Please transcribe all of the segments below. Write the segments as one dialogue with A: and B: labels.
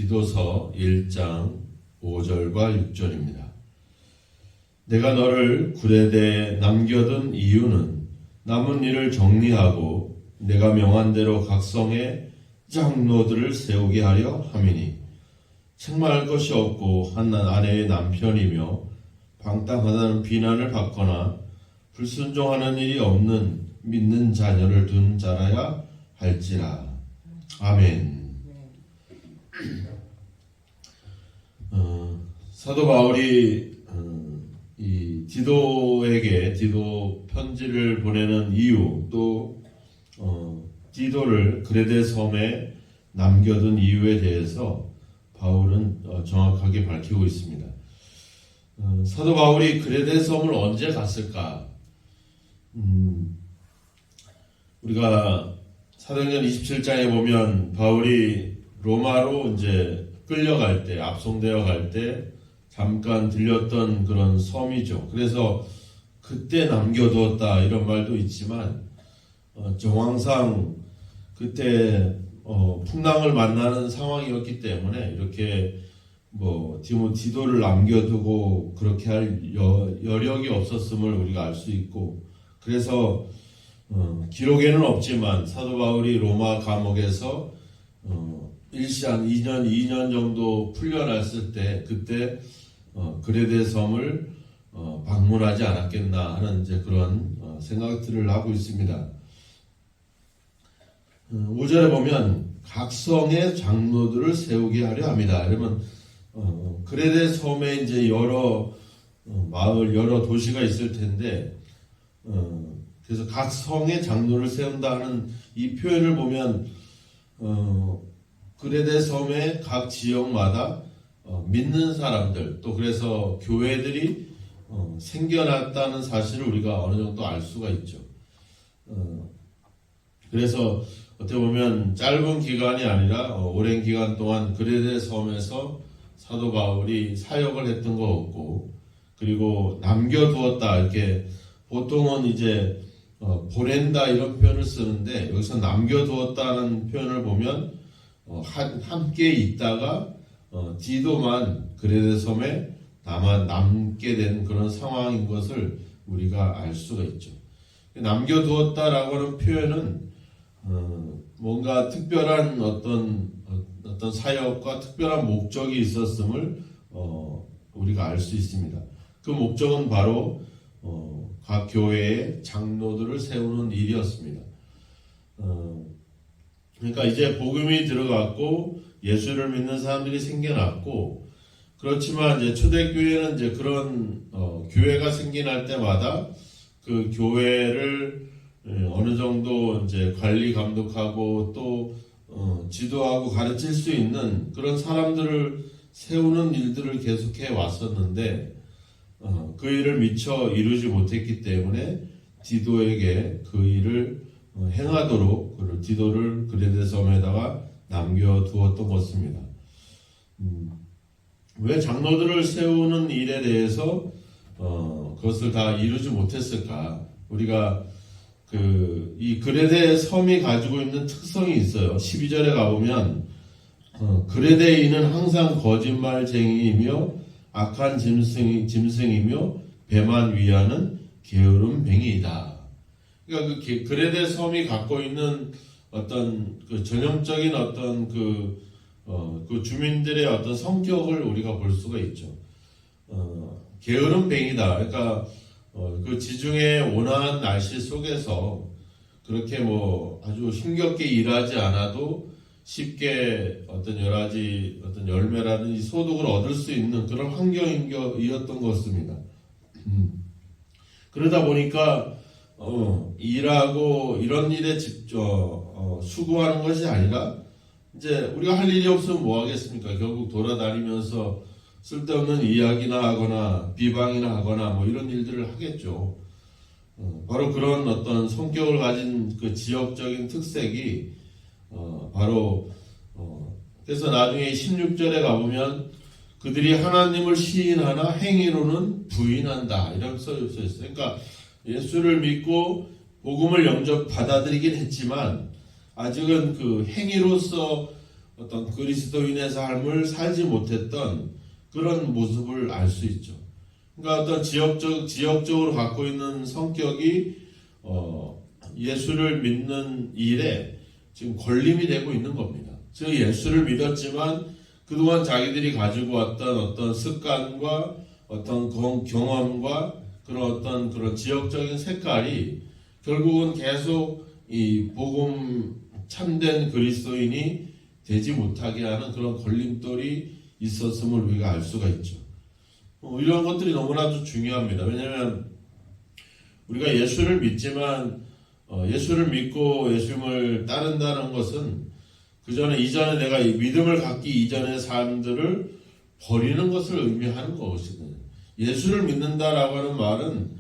A: 디도서 1장 5절과 6절입니다. 내가 너를 구레대에 남겨둔 이유는 남은 일을 정리하고 내가 명한 대로 각 성에 장로들을 세우게 하려 함이니 책망할 것이 없고 한 아내의 남편이며 방탕하다는 비난을 받거나 불순종하는 일이 없는 믿는 자녀를 둔 자라야 할지라. 아멘. 사도 바울이 이 디도에게 디도 편지를 보내는 이유, 또 디도를 그레데 섬에 남겨둔 이유에 대해서 바울은 정확하게 밝히고 있습니다. 사도 바울이 그레데 섬을 언제 갔을까? 우리가 사도행전 27장에 보면 바울이 로마로 이제 끌려갈 때, 압송되어 갈 때 잠깐 들렸던 그런 섬이죠. 그래서 그때 남겨두었다 이런 말도 있지만 정황상 그때 풍랑을 만나는 상황이었기 때문에 이렇게 디도를 남겨두고 그렇게 할 여력이 없었음을 우리가 알 수 있고, 그래서 기록에는 없지만 사도 바울이 로마 감옥에서 일시한 2년 정도 풀려났을 때 그때 그레데 섬을 방문하지 않았겠나 하는 이제 그런 생각들을 하고 있습니다. 5절에 보면 각 성의 장로들을 세우게 하려 합니다. 그러면 그레데 섬에 이제 여러 마을, 여러 도시가 있을 텐데 그래서 각 성의 장로를 세운다는 이 표현을 보면 그레데 섬의 각 지역마다 믿는 사람들, 또 그래서 교회들이 생겨났다는 사실을 우리가 어느 정도 알 수가 있죠. 그래서 어떻게 보면 짧은 기간이 아니라 오랜 기간 동안 그레데 섬에서 사도 바울이 사역을 했던 것 같고, 그리고 남겨두었다, 이렇게 보통은 이제 보낸다 이런 표현을 쓰는데 여기서 남겨두었다는 표현을 보면 함께 있다가 디도만 그레데 섬에 남게 된 그런 상황인 것을 우리가 알 수가 있죠. 남겨두었다라고 하는 표현은 뭔가 특별한 어떤 사역과 특별한 목적이 있었음을 우리가 알 수 있습니다. 그 목적은 바로 각 교회의 장로들을 세우는 일이었습니다. 그러니까 이제 복음이 들어갔고 예수를 믿는 사람들이 생겨났고, 그렇지만 이제 초대교회는 이제 그런 교회가 생겨날 때마다 그 교회를 어느 정도 이제 관리 감독하고 또 지도하고 가르칠 수 있는 그런 사람들을 세우는 일들을 계속해 왔었는데 그 일을 미처 이루지 못했기 때문에 디도에게 그 일을 행하도록 디도를 그레데 섬에다가 남겨두었던 것입니다. 왜 장로들을 세우는 일에 대해서 그것을 다 이루지 못했을까? 우리가 이 그레데 섬이 가지고 있는 특성이 있어요. 12절에 가보면 그레데인은 항상 거짓말쟁이이며 악한 짐승이며 배만 위하는 게으름 뱅이이다. 그러니까 그 그레데 섬이 갖고 있는 어떤 그 전형적인 어떤 그 주민들의 어떤 성격을 우리가 볼 수가 있죠. 게으름 뱅이다. 그러니까 그 지중해 온화한 날씨 속에서 그렇게 아주 힘겹게 일하지 않아도 쉽게 어떤 여러 가지 어떤 열매라든지 소득을 얻을 수 있는 그런 환경이었던 것입니다. 그러다 보니까 일하고 이런 일에 수고하는 것이 아니라 이제 우리가 할 일이 없으면 뭐 하겠습니까? 결국 돌아다니면서 쓸데없는 이야기나 하거나 비방이나 하거나 이런 일들을 하겠죠. 바로 그런 어떤 성격을 가진 그 지역적인 특색이 바로 그래서 나중에 16절에 가보면 그들이 하나님을 시인하나 행위로는 부인한다 이렇게 써 있어요. 그러니까 예수를 믿고 복음을 영접 받아들이긴 했지만 아직은 그 행위로서 어떤 그리스도인의 삶을 살지 못했던 그런 모습을 알 수 있죠. 그러니까 어떤 지역적으로 갖고 있는 성격이 예수를 믿는 일에 지금 걸림이 되고 있는 겁니다. 즉 예수를 믿었지만 그동안 자기들이 가지고 왔던 어떤 습관과 어떤 경험과 그런 지역적인 색깔이 결국은 계속 이 복음 참된 그리스도인이 되지 못하게 하는 그런 걸림돌이 있었음을 우리가 알 수가 있죠. 이런 것들이 너무나도 중요합니다. 왜냐하면 우리가 예수를 믿지만 예수를 믿고 예수님을 따른다는 것은 이전에 내가 이 믿음을 갖기 이전의 삶들을 버리는 것을 의미하는 것이거든요. 예수를 믿는다라고 하는 말은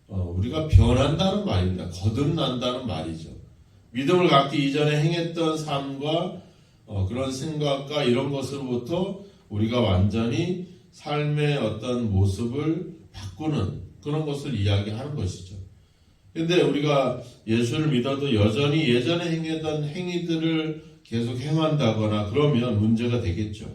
A: 우리가 변한다는 말입니다. 거듭난다는 말이죠. 믿음을 갖기 이전에 행했던 삶과 그런 생각과 이런 것으로부터 우리가 완전히 삶의 어떤 모습을 바꾸는 그런 것을 이야기하는 것이죠. 근데 우리가 예수를 믿어도 여전히 예전에 행했던 행위들을 계속 행한다거나 그러면 문제가 되겠죠.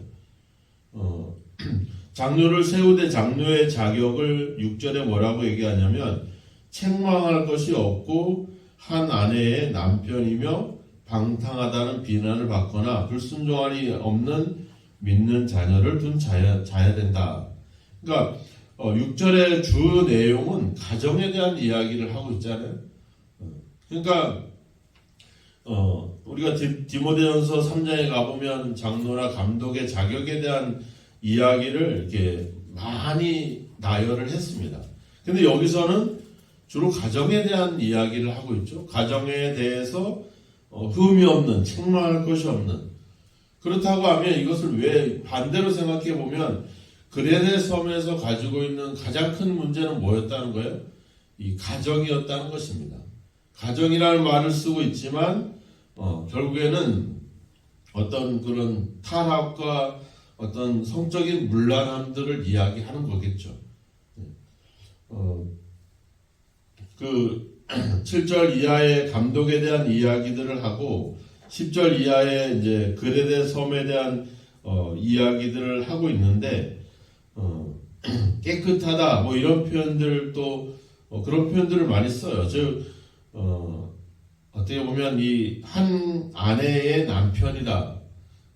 A: 장로를 세우되 장로의 자격을 6절에 뭐라고 얘기하냐면 책망할 것이 없고 한 아내의 남편이며 방탕하다는 비난을 받거나 불순종함이 없는 믿는 자녀를 둔 자야 된다. 그러니까 6절의 주 내용은 가정에 대한 이야기를 하고 있잖아요. 그러니까 우리가 디모데전서 3장에 가보면 장로나 감독의 자격에 대한 이야기를 이렇게 많이 나열을 했습니다. 근데 여기서는 주로 가정에 대한 이야기를 하고 있죠. 가정에 대해서 흠이 없는, 책망할 것이 없는. 그렇다고 하면 이것을 왜 반대로 생각해 보면 그레데 섬에서 가지고 있는 가장 큰 문제는 뭐였다는 거예요? 이 가정이었다는 것입니다. 가정이라는 말을 쓰고 있지만 결국에는 어떤 그런 타락과 어떤 성적인 문란함들을 이야기하는 거겠죠. 그 7절 이하의 감독에 대한 이야기들을 하고 10절 이하의 이제 그레데 섬에 대한 이야기들을 하고 있는데 깨끗하다 뭐 이런 표현들도 그런 표현들을 많이 써요. 즉 어떻게 보면 이 한 아내의 남편이다.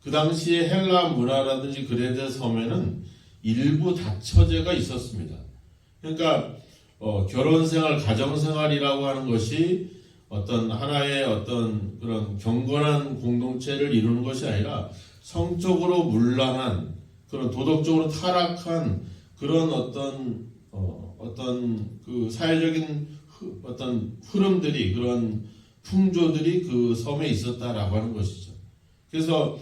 A: 그 당시에 헬라 문화라든지 그레데 섬에는 일부 다처제가 있었습니다. 그러니까 결혼생활, 가정생활이라고 하는 것이 어떤 하나의 어떤 그런 경건한 공동체를 이루는 것이 아니라 성적으로 문란한 그런 도덕적으로 타락한 그런 어떤 그 사회적인 어떤 흐름들이 그런 풍조들이 그 섬에 있었다라고 하는 것이죠. 그래서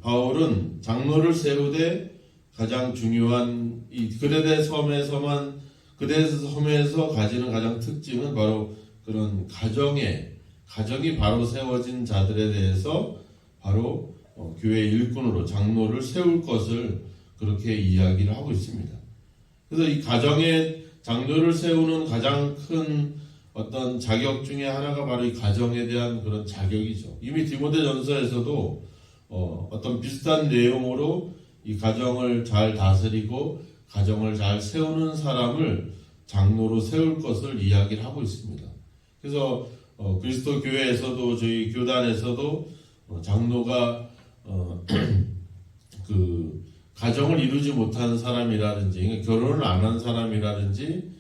A: 바울은 장로를 세우되 가장 중요한 이 그레데 섬에서 가지는 가장 특징은 바로 그런 가정이 바로 세워진 자들에 대해서 바로 교회 일꾼으로 장로를 세울 것을 그렇게 이야기를 하고 있습니다. 그래서 이 가정에 장로를 세우는 가장 큰 어떤 자격 중에 하나가 바로 이 가정에 대한 그런 자격이죠. 이미 디모데전서에서도 어떤 비슷한 내용으로 이 가정을 잘 다스리고 가정을 잘 세우는 사람을 장로로 세울 것을 이야기를 하고 있습니다. 그래서 그리스도 교회에서도 저희 교단에서도 장로가 그 가정을 이루지 못한 사람이라든지 결혼을 안 한 사람이라든지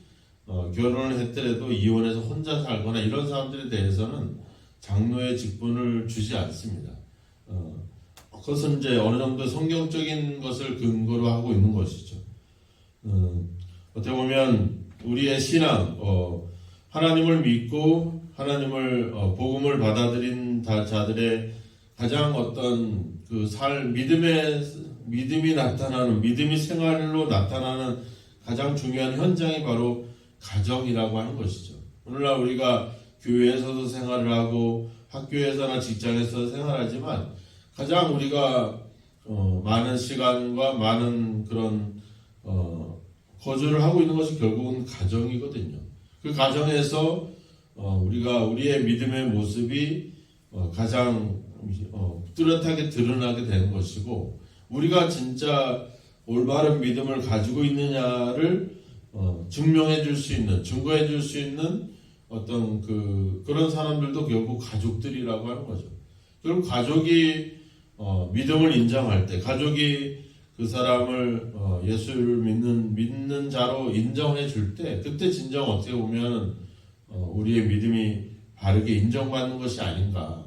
A: 결혼을 했더라도 이혼해서 혼자 살거나 이런 사람들에 대해서는 장로의 직분을 주지 않습니다. 그것은 이제 어느 정도 성경적인 것을 근거로 하고 있는 것이죠. 어떻게 보면 우리의 신앙, 하나님을 믿고 하나님을 복음을 받아들인 자들의 가장 어떤 그 믿음이 나타나는 믿음이 생활로 나타나는 가장 중요한 현장이 바로 가정이라고 하는 것이죠. 오늘날 우리가 교회에서도 생활을 하고 학교에서나 직장에서 생활하지만 가장 우리가 많은 시간과 많은 그런 거주를 하고 있는 것이 결국은 가정이거든요. 그 가정에서 우리가 우리의 믿음의 모습이 가장 뚜렷하게 드러나게 되는 것이고, 우리가 진짜 올바른 믿음을 가지고 있느냐를 증명해 줄 수 있는, 증거해 줄 수 있는 어떤 그런 사람들도 결국 가족들이라고 하는 거죠. 결국 가족이 믿음을 인정할 때, 가족이 그 사람을 예수를 믿는 자로 인정해 줄 때, 그때 진정 어떻게 보면 우리의 믿음이 바르게 인정받는 것이 아닌가.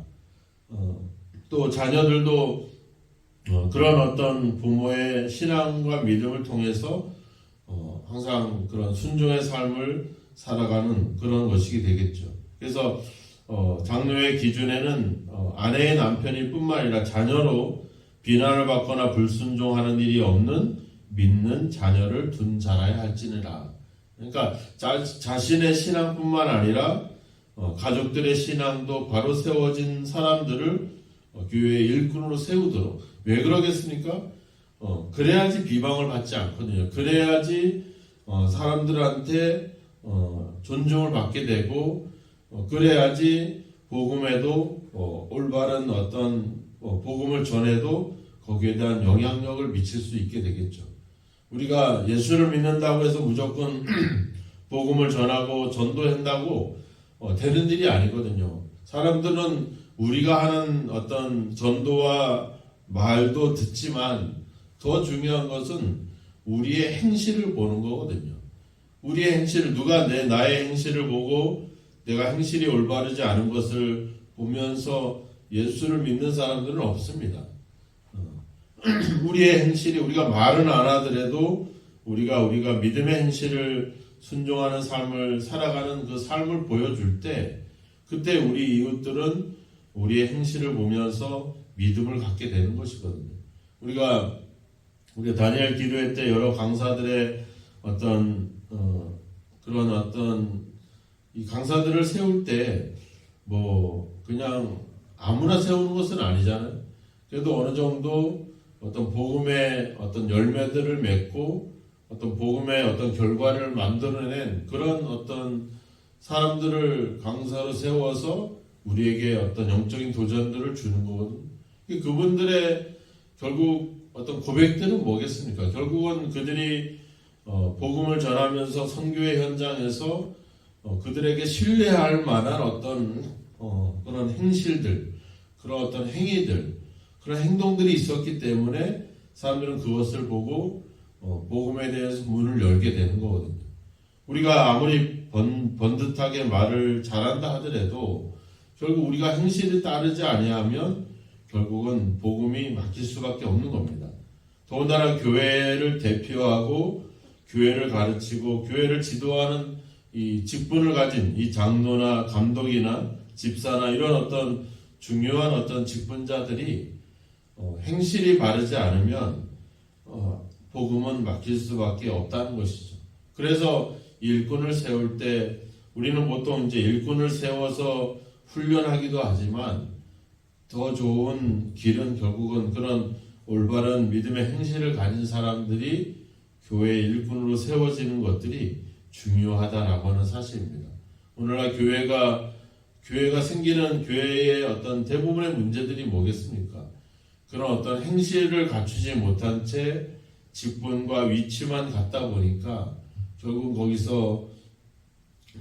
A: 또 자녀들도 그런 어떤 부모의 신앙과 믿음을 통해서 항상 그런 순종의 삶을 살아가는 그런 것이 되겠죠. 그래서 장로의 기준에는 아내의 남편일 뿐만 아니라 자녀로 비난을 받거나 불순종하는 일이 없는 믿는 자녀를 둔 자라야 할지니라. 그러니까 자신의 신앙뿐만 아니라 가족들의 신앙도 바로 세워진 사람들을 교회의 일꾼으로 세우도록. 왜 그러겠습니까? 그래야지 비방을 받지 않거든요. 그래야지 사람들한테 존중을 받게 되고, 그래야지 복음에도 올바른 어떤 복음을 전해도 거기에 대한 영향력을 미칠 수 있게 되겠죠. 우리가 예수를 믿는다고 해서 무조건 복음을 전하고 전도한다고 되는 일이 아니거든요. 사람들은 우리가 하는 어떤 전도와 말도 듣지만 더 중요한 것은 우리의 행실을 보는 거거든요. 우리의 행실을, 누가 나의 행실을 보고 내가 행실이 올바르지 않은 것을 보면서 예수를 믿는 사람들은 없습니다. 우리의 행실이, 우리가 말은 안 하더라도 우리가 믿음의 행실을 순종하는 삶을 살아가는 그 삶을 보여줄 때, 그때 우리 이웃들은 우리의 행실을 보면서 믿음을 갖게 되는 것이거든요. 우리가 다니엘 기도회 때 여러 강사들의 어떤 그런 어떤 이 강사들을 세울 때 그냥 아무나 세우는 것은 아니잖아요. 그래도 어느 정도 어떤 복음의 어떤 열매들을 맺고 어떤 복음의 어떤 결과를 만들어낸 그런 어떤 사람들을 강사로 세워서 우리에게 어떤 영적인 도전들을 주는 거거든요. 그분들의 결국 어떤 고백들은 뭐겠습니까? 결국은 그들이 복음을 전하면서 선교의 현장에서 그들에게 신뢰할 만한 어떤 그런 행실들, 그런 어떤 행위들, 그런 행동들이 있었기 때문에 사람들은 그것을 보고 복음에 대해서 문을 열게 되는 거거든요. 우리가 아무리 번듯하게 말을 잘한다 하더라도 결국 우리가 행실을 따르지 아니하면 결국은 복음이 막힐 수밖에 없는 겁니다. 더군다나 교회를 대표하고 교회를 가르치고 교회를 지도하는 이 직분을 가진 이 장로나 감독이나 집사나 이런 어떤 중요한 어떤 직분자들이 행실이 바르지 않으면 복음은 막힐 수밖에 없다는 것이죠. 그래서 일꾼을 세울 때 우리는 보통 이제 일꾼을 세워서 훈련하기도 하지만 더 좋은 길은 결국은 그런 올바른 믿음의 행실을 가진 사람들이 교회의 일꾼으로 세워지는 것들이 중요하다라고 하는 사실입니다. 오늘날 교회가 생기는 교회의 어떤 대부분의 문제들이 뭐겠습니까? 그런 어떤 행실을 갖추지 못한 채 직분과 위치만 갖다 보니까 결국 거기서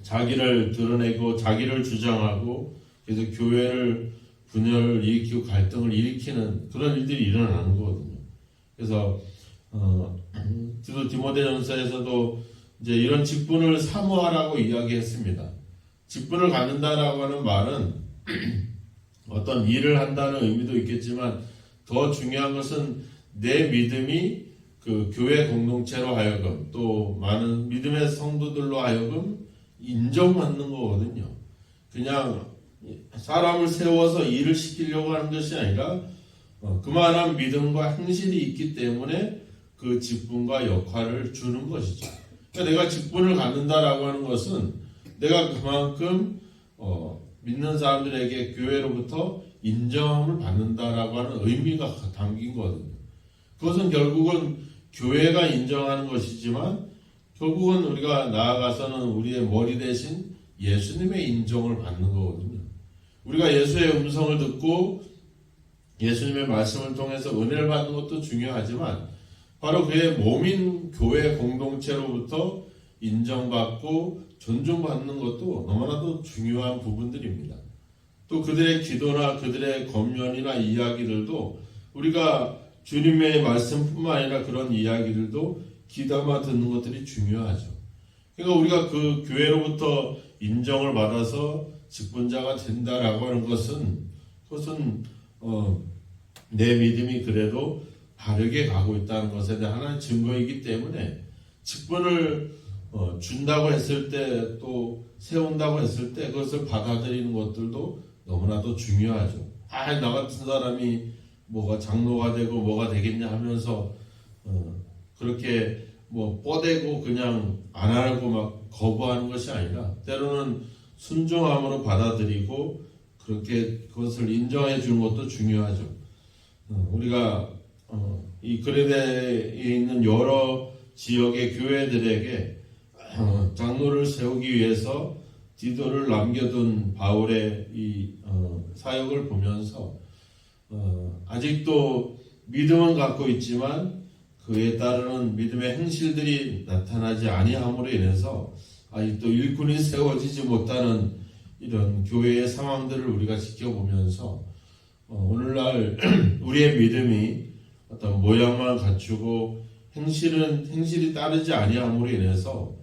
A: 자기를 드러내고 자기를 주장하고 그래서 교회를 분열을 일으키고 갈등을 일으키는 그런 일들이 일어나는 거거든요. 그래서 디모데전서에서도 이제 이런 직분을 사모하라고 이야기했습니다. 직분을 갖는다라고 하는 말은 어떤 일을 한다는 의미도 있겠지만 더 중요한 것은 내 믿음이 그 교회 공동체로 하여금 또 많은 믿음의 성도들로 하여금 인정받는 거거든요. 그냥 사람을 세워서 일을 시키려고 하는 것이 아니라 그만한 믿음과 행실이 있기 때문에 그 직분과 역할을 주는 것이죠. 그러니까 내가 직분을 갖는다라고 하는 것은 내가 그만큼 믿는 사람들에게 교회로부터 인정함을 받는다라고 하는 의미가 담긴 거거든요. 그것은 결국은 교회가 인정하는 것이지만 결국은 우리가 나아가서는 우리의 머리 대신 예수님의 인정을 받는 거거든요. 우리가 예수의 음성을 듣고 예수님의 말씀을 통해서 은혜를 받는 것도 중요하지만 바로 그의 몸인 교회 공동체로부터 인정받고 존중받는 것도 너무나도 중요한 부분들입니다. 또 그들의 기도나 그들의 권면이나 이야기들도 우리가 주님의 말씀뿐만 아니라 그런 이야기들도 귀담아 듣는 것들이 중요하죠. 그러니까 우리가 그 교회로부터 인정을 받아서 직분자가 된다라고 하는 것은 그것은 내 믿음이 그래도 바르게 가고 있다는 것에 대한 하나의 증거이기 때문에 직분을 준다고 했을 때 또 세운다고 했을 때 그것을 받아들이는 것들도 너무나도 중요하죠. 나 같은 사람이 뭐가 장로가 되고 뭐가 되겠냐 하면서 그렇게 뭐 뻗대고 그냥 안 하고 막 거부하는 것이 아니라 때로는 순종함으로 받아들이고 그렇게 그것을 인정해 주는 것도 중요하죠. 우리가 이 그레데에 있는 여러 지역의 교회들에게 장로를 세우기 위해서 디도를 남겨둔 바울의 이 사역을 보면서 아직도 믿음은 갖고 있지만 그에 따르는 믿음의 행실들이 나타나지 아니함으로 인해서 아직도 일꾼이 세워지지 못하는 이런 교회의 상황들을 우리가 지켜보면서 오늘날 우리의 믿음이 어떤 모양만 갖추고 행실이 따르지 아니함으로 인해서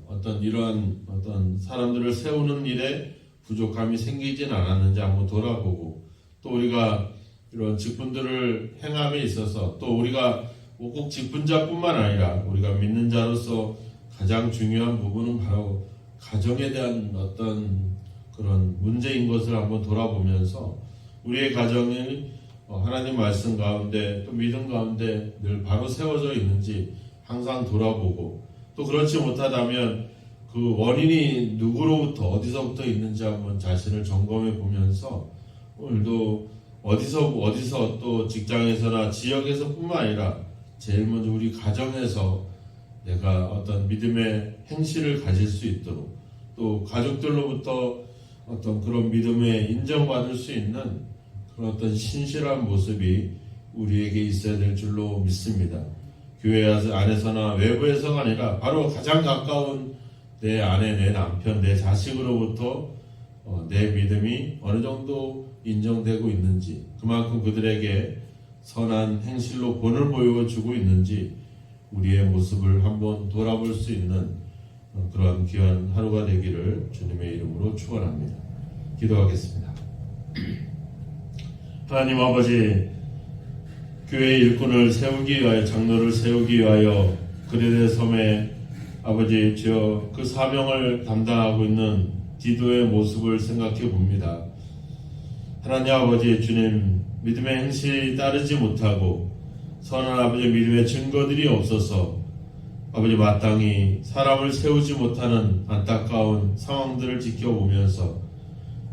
A: 어떤 이러한 어떤 사람들을 세우는 일에 부족함이 생기진 않았는지 한번 돌아보고 또 우리가 이런 직분들을 행함에 있어서 또 우리가 꼭 직분자뿐만 아니라 우리가 믿는 자로서 가장 중요한 부분은 바로 가정에 대한 어떤 그런 문제인 것을 한번 돌아보면서 우리의 가정이 하나님 말씀 가운데 또 믿음 가운데 늘 바로 세워져 있는지 항상 돌아보고 또 그렇지 못하다면 그 원인이 누구로부터 어디서부터 있는지 한번 자신을 점검해 보면서 오늘도 어디서 또 직장에서나 지역에서 뿐만 아니라 제일 먼저 우리 가정에서 내가 어떤 믿음의 행실을 가질 수 있도록 또 가족들로부터 어떤 그런 믿음에 인정받을 수 있는 그런 어떤 신실한 모습이 우리에게 있어야 될 줄로 믿습니다. 교회 안에서나 외부에서가 아니라 바로 가장 가까운 내 아내, 내 남편, 내 자식으로부터 내 믿음이 어느 정도 인정되고 있는지 그만큼 그들에게 선한 행실로 본을 보여주고 있는지 우리의 모습을 한번 돌아볼 수 있는 그러한 귀한 하루가 되기를 주님의 이름으로 축원합니다. 기도하겠습니다. 하나님 아버지, 교회의 일꾼을 세우기 위하여 장로를 세우기 위하여 그레데 섬에 아버지 주여 그 사명을 담당하고 있는 디도의 모습을 생각해 봅니다. 하나님 아버지 주님, 믿음의 행실이 따르지 못하고 선한 아버지 믿음의 증거들이 없어서 아버지 마땅히 사람을 세우지 못하는 안타까운 상황들을 지켜보면서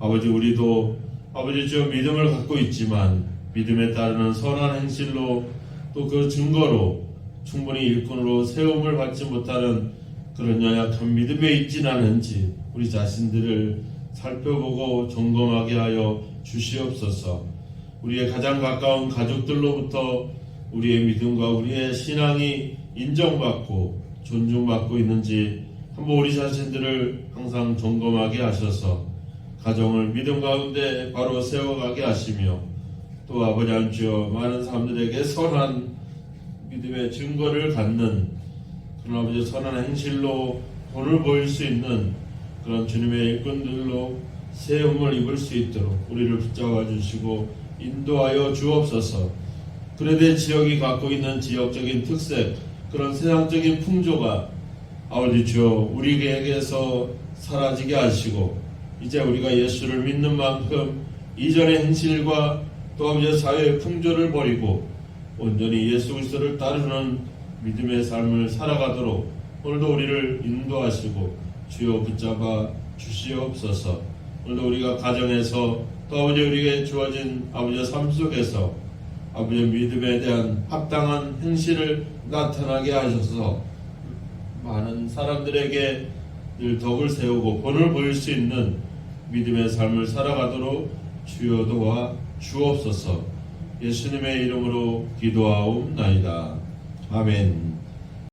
A: 아버지 우리도 아버지 주 믿음을 갖고 있지만 믿음에 따르는 선한 행실로 또 그 증거로 충분히 일꾼으로 세움을 받지 못하는 그런 연약한 믿음에 있진 않은지 우리 자신들을 살펴보고 점검하게 하여 주시옵소서. 우리의 가장 가까운 가족들로부터 우리의 믿음과 우리의 신앙이 인정받고 존중받고 있는지 한번 우리 자신들을 항상 점검하게 하셔서 가정을 믿음 가운데 바로 세워가게 하시며 또 아버지 하나님 많은 사람들에게 선한 믿음의 증거를 갖는 그런 아버지 선한 행실로 본을 보일 수 있는 그런 주님의 일꾼들로 세움을 입을 수 있도록 우리를 붙잡아 주시고 인도하여 주옵소서. 그레데 지역이 갖고 있는 지역적인 특색, 그런 세상적인 풍조가 아버지 주여 우리에게서 사라지게 하시고 이제 우리가 예수를 믿는 만큼 이전의 행실과 또 아버지 사회의 풍조를 버리고 온전히 예수 그리스도를 따르는 믿음의 삶을 살아가도록 오늘도 우리를 인도하시고 주여 붙잡아 주시옵소서. 오늘도 우리가 가정에서 또 아버지 우리에게 주어진 아버지의 삶 속에서 아버지의 믿음에 대한 합당한 행실을 나타나게 하셔서 많은 사람들에게 늘 덕을 세우고 본을 보일 수 있는 믿음의 삶을 살아가도록 주여 도와 주옵소서. 예수님의 이름으로 기도하옵나이다. 아멘.